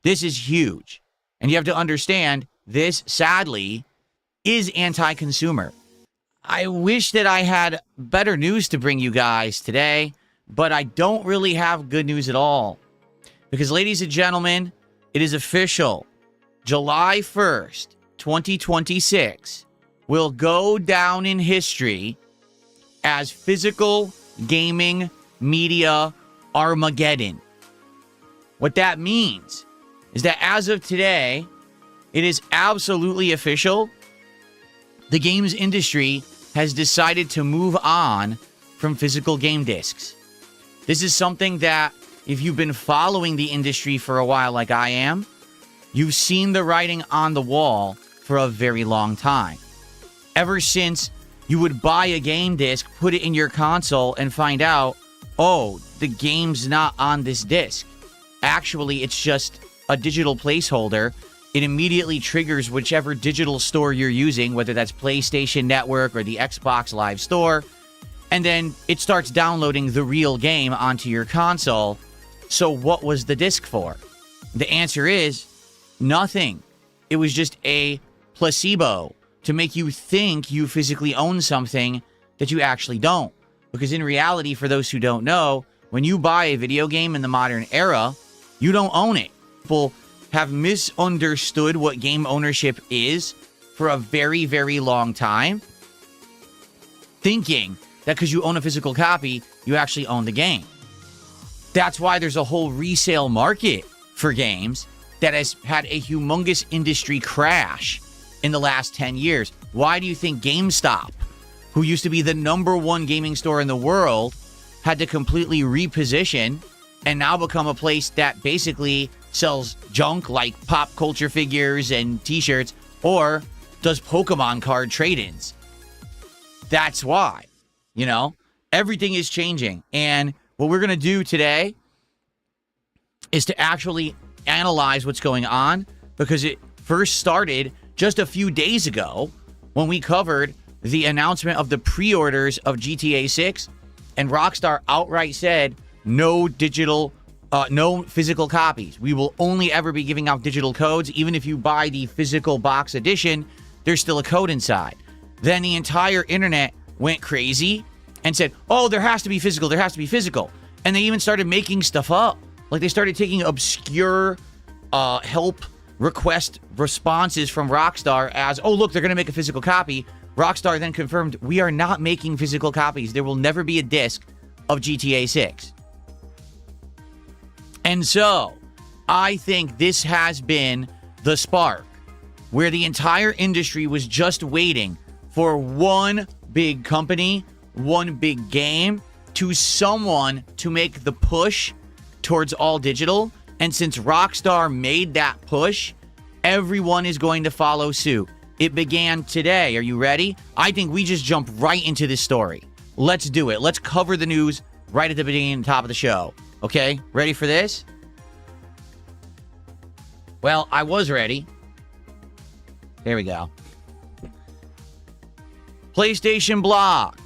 This is huge. And you have to understand, this, sadly, is anti-consumer. I wish that I had better news to bring you guys today, but I don't really have good news at all. Because, ladies and gentlemen, it is official. July 1st, 2026 will go down in history as physical gaming media Armageddon. What that means is that as of today, it is absolutely official. The games industry has decided to move on from physical game discs. This is something that, if you've been following the industry for a while like I am, you've seen the writing on the wall for a very long time. Ever since you would buy a game disc, put it in your console, and find out, oh, the game's not on this disc. Actually, it's just a digital placeholder. It immediately triggers whichever digital store you're using, whether that's PlayStation Network or the Xbox Live Store, and then it starts downloading the real game onto your console. So what was the disc for? The answer is nothing. It was just a placebo to make you think you physically own something that you actually don't. Because in reality, for those who don't know, when you buy a video game in the modern era, you don't own it. People have misunderstood what game ownership is for a very, very long time, thinking that because you own a physical copy, you actually own the game. That's why there's a whole resale market for games that has had a humongous industry crash in the last 10 years. Why do you think GameStop, who used to be the #1 gaming store in the world, had to completely reposition and now become a place that basically sells junk like pop culture figures and t-shirts, or does Pokemon card trade-ins? That's why, everything is changing. And what we're going to do today is to actually analyze what's going on, because it first started just a few days ago when we covered the announcement of the pre-orders of GTA 6, and Rockstar outright said no physical copies. We will only ever be giving out digital codes. Even if you buy the physical box edition, there's still a code inside. Then the entire internet went crazy and said, oh, there has to be physical, there has to be physical. And they even started making stuff up. Like, they started taking obscure help request responses from Rockstar as, oh, look, they're going to make a physical copy. Rockstar then confirmed, we are not making physical copies. There will never be a disc of GTA 6. And so, I think this has been the spark where the entire industry was just waiting for one big company, one big game, to someone to make the push towards all digital. And since Rockstar made that push, everyone is going to follow suit. It began today. Are you ready? I think we just jump right into this story. Let's do it. Let's cover the news right at the beginning and top of the show. Okay, ready for this? Well, I was ready. There we go. PlayStation blog.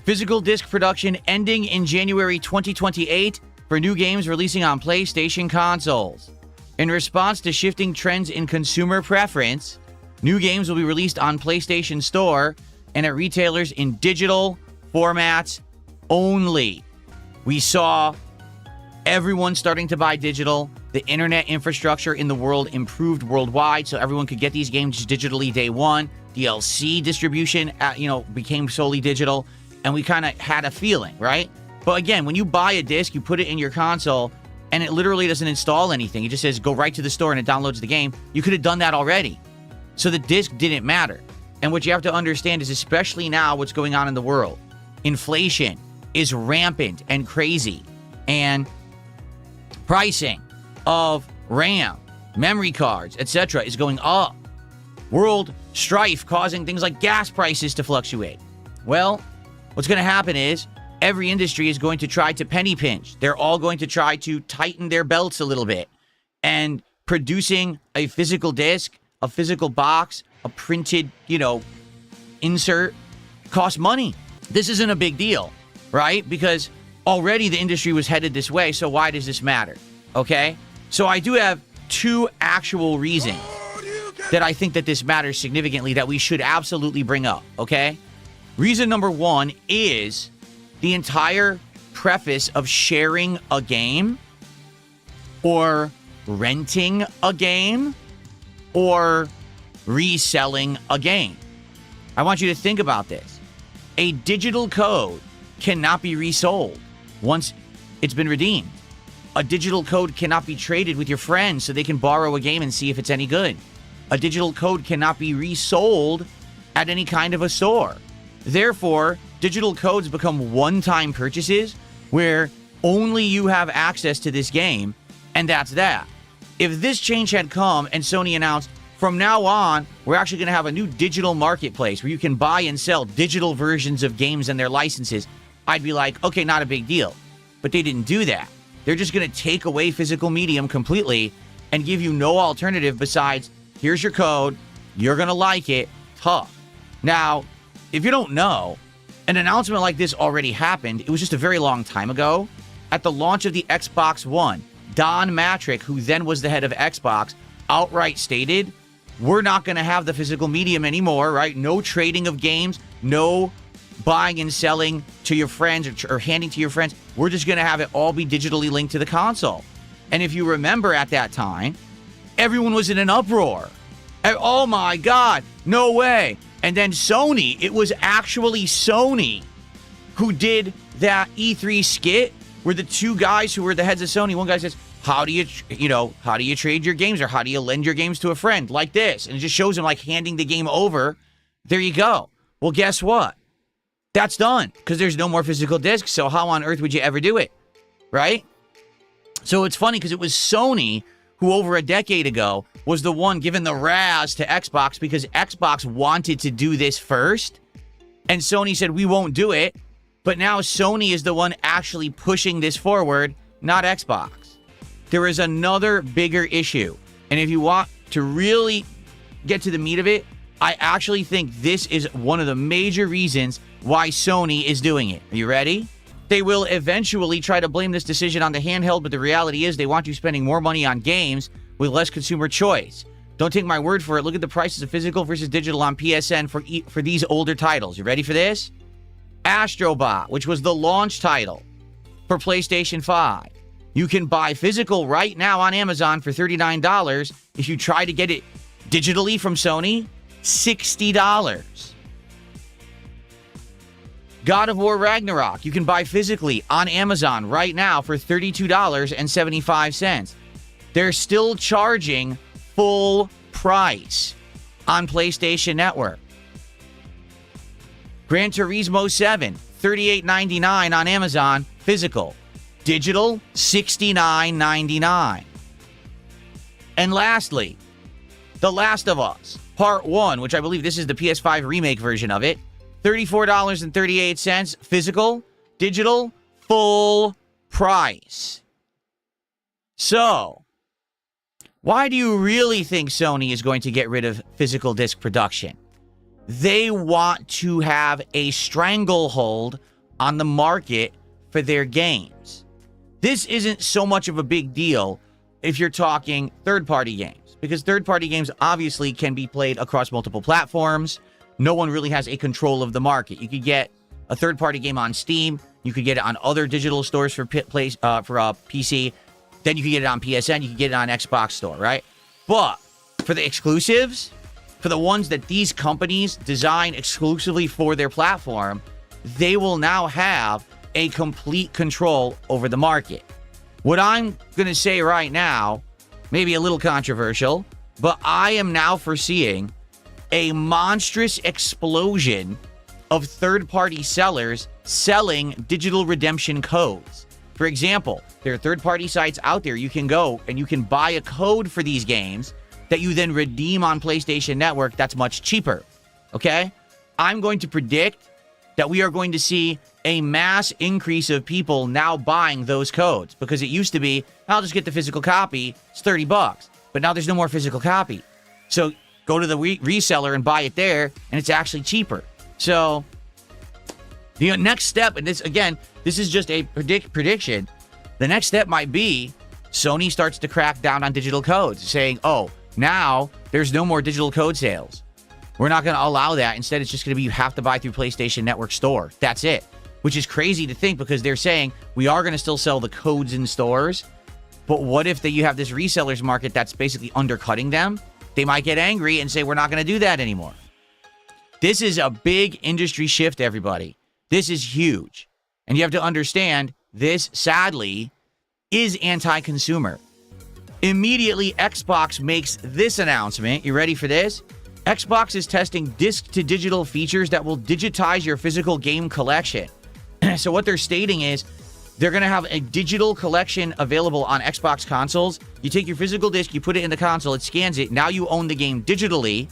Physical disc production ending in January 2028 for new games releasing on PlayStation consoles. In response to shifting trends in consumer preference, new games will be released on PlayStation Store and at retailers in digital formats only. We saw everyone starting to buy digital. The internet infrastructure in the world improved worldwide, so everyone could get these games digitally day one. DLC distribution, became solely digital, and we kind of had a feeling, right? But again, when you buy a disc, you put it in your console, and it literally doesn't install anything. It just says, go right to the store, and it downloads the game. You could have done that already. So the disc didn't matter. And what you have to understand is, especially now, what's going on in the world. Inflation is rampant and crazy. And pricing of RAM, memory cards, etc. is going up. World strife causing things like gas prices to fluctuate. Well, what's going to happen is every industry is going to try to penny pinch. They're all going to try to tighten their belts a little bit. And producing a physical disc, a physical box, a printed, insert costs money. This isn't a big deal, right? Because already the industry was headed this way, so why does this matter? Okay? So I do have two actual reasons that I think that this matters significantly that we should absolutely bring up, okay? Reason number one is the entire preface of sharing a game or renting a game or reselling a game. I want you to think about this. A digital code cannot be resold once it's been redeemed. A digital code cannot be traded with your friends so they can borrow a game and see if it's any good. A digital code cannot be resold at any kind of a store. Therefore, digital codes become one-time purchases where only you have access to this game, and that's that. If this change had come and Sony announced, from now on, we're actually going to have a new digital marketplace where you can buy and sell digital versions of games and their licenses, I'd be like, okay, not a big deal. But they didn't do that. They're just going to take away physical medium completely and give you no alternative besides, here's your code, you're going to like it, tough. Now, if you don't know, an announcement like this already happened. It was just a very long time ago. At the launch of the Xbox One, Don Matrick, who then was the head of Xbox, outright stated, we're not going to have the physical medium anymore, right? No trading of games, no buying and selling to your friends or handing to your friends. We're just going to have it all be digitally linked to the console. And if you remember at that time, everyone was in an uproar. Oh my God, no way. And then Sony, it was actually Sony who did that E3 skit where the two guys who were the heads of Sony, one guy says, how do you trade your games or how do you lend your games to a friend like this? And it just shows him like handing the game over. There you go. Well, guess what? That's done because there's no more physical discs. So how on earth would you ever do it? Right? So it's funny because it was Sony who over a decade ago was the one giving the razz to Xbox because Xbox wanted to do this first. And Sony said, we won't do it. But now Sony is the one actually pushing this forward, not Xbox. There is another bigger issue. And if you want to really get to the meat of it, I actually think this is one of the major reasons why Sony is doing it. Are you ready? They will eventually try to blame this decision on the handheld, but the reality is they want you spending more money on games with less consumer choice. Don't take my word for it. Look at the prices of physical versus digital on PSN for these older titles. You ready for this? Astrobot, which was the launch title for PlayStation 5. You can buy physical right now on Amazon for $39. If you try to get it digitally from Sony, $60. God of War Ragnarok, you can buy physically on Amazon right now for $32.75. They're still charging full price on PlayStation Network. Gran Turismo 7, $38.99 on Amazon, physical. Digital, $69.99. And lastly, The Last of Us, Part 1, which I believe this is the PS5 remake version of it, $34.38, physical, digital, full price. So, why do you really think Sony is going to get rid of physical disc production? They want to have a stranglehold on the market for their games. This isn't so much of a big deal if you're talking third-party games, because third-party games obviously can be played across multiple platforms. No one really has a control of the market. You could get a third-party game on Steam. You could get it on other digital stores for PC. Then you could get it on PSN. You could get it on Xbox Store, right? But for the exclusives, for the ones that these companies design exclusively for their platform, they will now have a complete control over the market. What I'm going to say right now, maybe a little controversial, but I am now foreseeing a monstrous explosion of third-party sellers selling digital redemption codes. For example, there are third-party sites out there you can go and you can buy a code for these games that you then redeem on PlayStation Network that's much cheaper, okay? I'm going to predict that we are going to see a mass increase of people now buying those codes because it used to be, I'll just get the physical copy, it's $30, but now there's no more physical copy. So go to the reseller and buy it there, and it's actually cheaper. So the next step, and this, again, this is just a prediction. The next step might be Sony starts to crack down on digital codes, saying, oh, now there's no more digital code sales. We're not going to allow that. Instead, it's just going to be you have to buy through PlayStation Network Store. That's it. Which is crazy to think because they're saying we are going to still sell the codes in stores. But what if you have this resellers market that's basically undercutting them? They might get angry and say, we're not going to do that anymore. This is a big industry shift, everybody. This is huge. And you have to understand, this, sadly, is anti-consumer. Immediately, Xbox makes this announcement. You ready for this? Xbox is testing disc-to-digital features that will digitize your physical game collection. So what they're stating is they're going to have a digital collection available on Xbox consoles. You take your physical disc, you put it in the console, it scans it. Now you own the game digitally,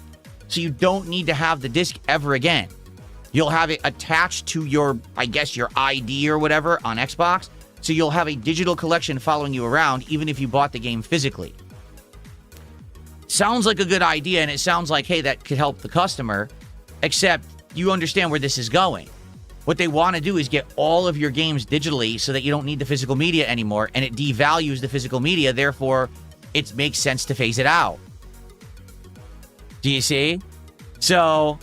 so you don't need to have the disc ever again. You'll have it attached to your, I guess, your ID or whatever on Xbox. So you'll have a digital collection following you around, even if you bought the game physically. Sounds like a good idea, and it sounds like, hey, that could help the customer, except you understand where this is going. What they want to do is get all of your games digitally so that you don't need the physical media anymore, and it devalues the physical media, therefore, it makes sense to phase it out. Do you see? So,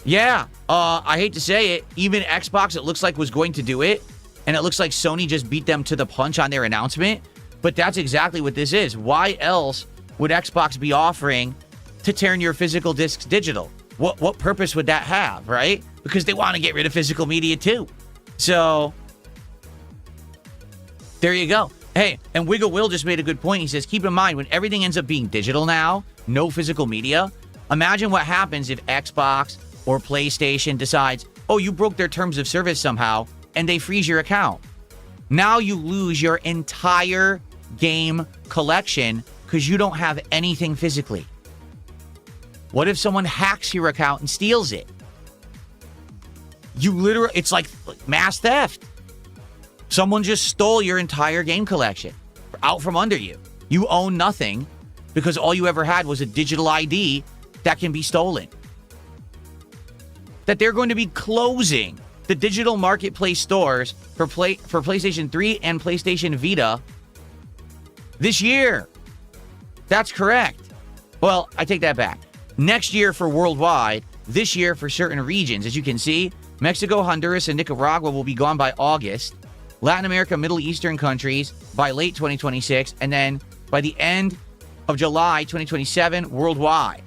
yeah, I hate to say it, even Xbox, it looks like, was going to do it, and it looks like Sony just beat them to the punch on their announcement, but that's exactly what this is. Why else would Xbox be offering to turn your physical discs digital? What purpose would that have, right? Because they want to get rid of physical media too. So, there you go. Hey, and Wiggle Will just made a good point. He says, keep in mind, when everything ends up being digital now, no physical media, imagine what happens if Xbox or PlayStation decides, oh, you broke their terms of service somehow, and they freeze your account. Now you lose your entire game collection because you don't have anything physically. What if someone hacks your account and steals it? You literally, it's like mass theft. Someone just stole your entire game collection out from under you. You own nothing because all you ever had was a digital ID that can be stolen. That they're going to be closing the digital marketplace stores for PlayStation 3 and PlayStation Vita this year. That's correct. Well, I take that back. Next year for worldwide, this year for certain regions. As you can see, Mexico, Honduras, and Nicaragua will be gone by August. Latin America, Middle Eastern countries by late 2026. And then by the end of July 2027, worldwide.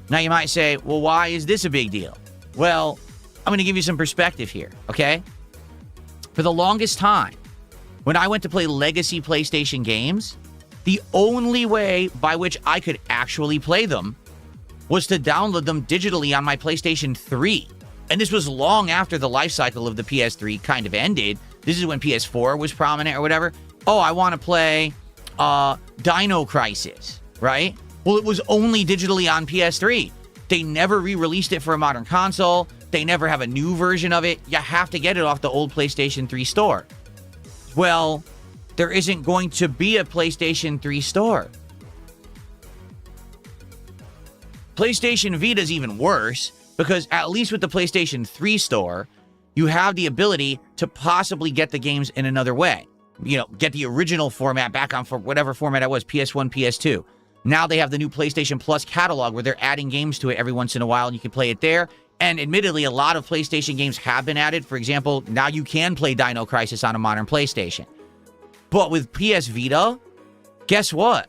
Now you might say, well, why is this a big deal? Well, I'm going to give you some perspective here, okay? For the longest time, when I went to play legacy PlayStation games, the only way by which I could actually play them was to download them digitally on my PlayStation 3. And this was long after the life cycle of the PS3 kind of ended. This is when PS4 was prominent or whatever. Oh, I want to play Dino Crisis, right? Well, it was only digitally on PS3. They never re-released it for a modern console. They never have a new version of it. You have to get it off the old PlayStation 3 store. Well, there isn't going to be a PlayStation 3 store. PlayStation Vita is even worse because at least with the PlayStation 3 store, you have the ability to possibly get the games in another way. You know, get the original format back on for whatever format it was, PS1, PS2. Now they have the new PlayStation Plus catalog where they're adding games to it every once in a while and you can play it there. And admittedly, a lot of PlayStation games have been added. For example, now you can play Dino Crisis on a modern PlayStation. But with PS Vita, guess what?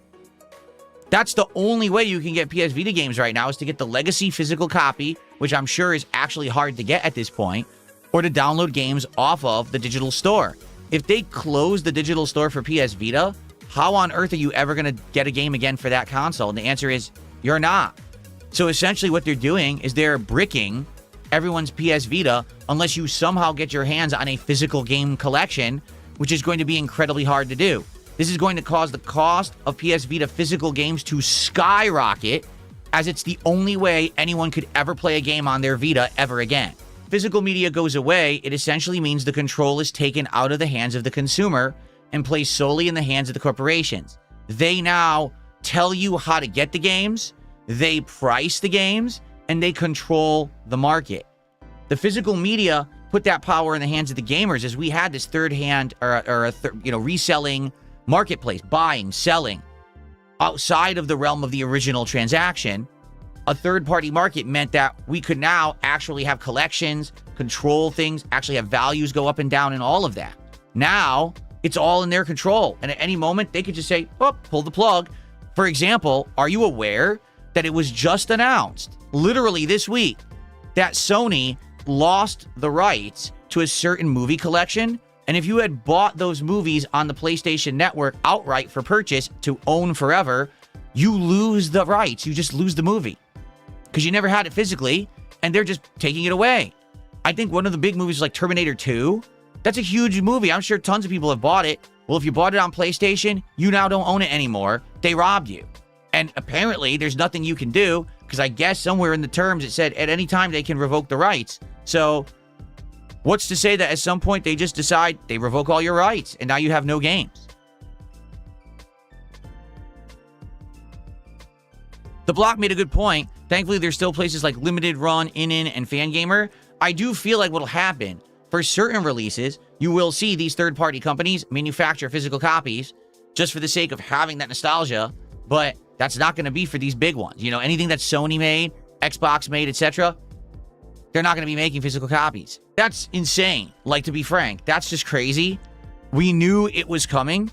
That's the only way you can get PS Vita games right now is to get the legacy physical copy, which I'm sure is actually hard to get at this point, or to download games off of the digital store. If they close the digital store for PS Vita, how on earth are you ever going to get a game again for that console? And the answer is, you're not. So essentially what they're doing is they're bricking everyone's PS Vita unless you somehow get your hands on a physical game collection, which is going to be incredibly hard to do. This is going to cause the cost of PS Vita physical games to skyrocket, as it's the only way anyone could ever play a game on their Vita ever again. Physical media goes away, it essentially means the control is taken out of the hands of the consumer and placed solely in the hands of the corporations. They now tell you how to get the games, they price the games, and they control the market. The physical media put that power in the hands of the gamers, as we had this third-hand or reselling marketplace, buying, selling, outside of the realm of the original transaction, a third-party market meant that we could now actually have collections, control things, actually have values go up and down and all of that. Now, it's all in their control. And at any moment, they could just say, oh, pull the plug. For example, are you aware that it was just announced, literally this week, that Sony lost the rights to a certain movie collection? And if you had bought those movies on the PlayStation Network outright for purchase to own forever, you lose the rights. You just lose the movie because you never had it physically, and they're just taking it away. I think one of the big movies like Terminator 2, that's a huge movie. I'm sure tons of people have bought it. Well, if you bought it on PlayStation, you now don't own it anymore. They robbed you. And apparently, there's nothing you can do because I guess somewhere in the terms it said at any time they can revoke the rights. So what's to say that at some point they just decide they revoke all your rights and now you have no games? The Block made a good point. Thankfully, there's still places like Limited Run, In, and Fangamer. I do feel like what'll happen for certain releases, you will see these third-party companies manufacture physical copies just for the sake of having that nostalgia, but that's not going to be for these big ones. You know, anything that Sony made, Xbox made, etc., they're not going to be making physical copies. That's insane. Like, to be frank, that's just crazy. We knew it was coming.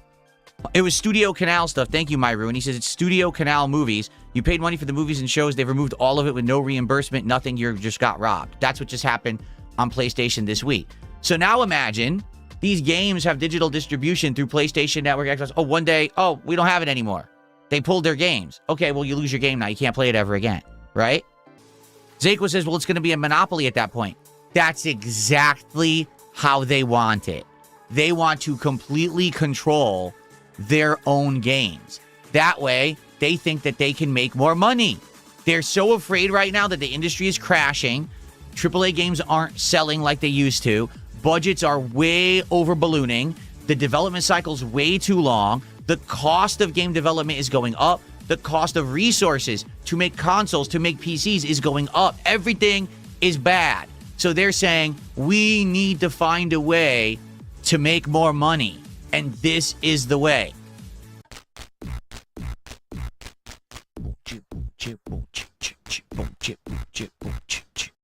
It was Studio Canal stuff. Thank you, Myru. And he says it's Studio Canal movies. You paid money for the movies and shows. They've removed all of it with no reimbursement, nothing. You just got robbed. That's what just happened on PlayStation this week. So now imagine these games have digital distribution through PlayStation Network, Xbox. Oh, one day, oh, we don't have it anymore. They pulled their games. Okay, well, you lose your game now. You can't play it ever again, right? Zakwa says, well, it's going to be a monopoly at that point. That's exactly how they want it. They want to completely control their own games. That way, they think that they can make more money. They're so afraid right now that the industry is crashing. AAA games aren't selling like they used to. Budgets are way over ballooning. The development cycle's way too long. The cost of game development is going up. The cost of resources to make consoles, to make PCs is going up. Everything is bad. So they're saying, we need to find a way to make more money. And this is the way.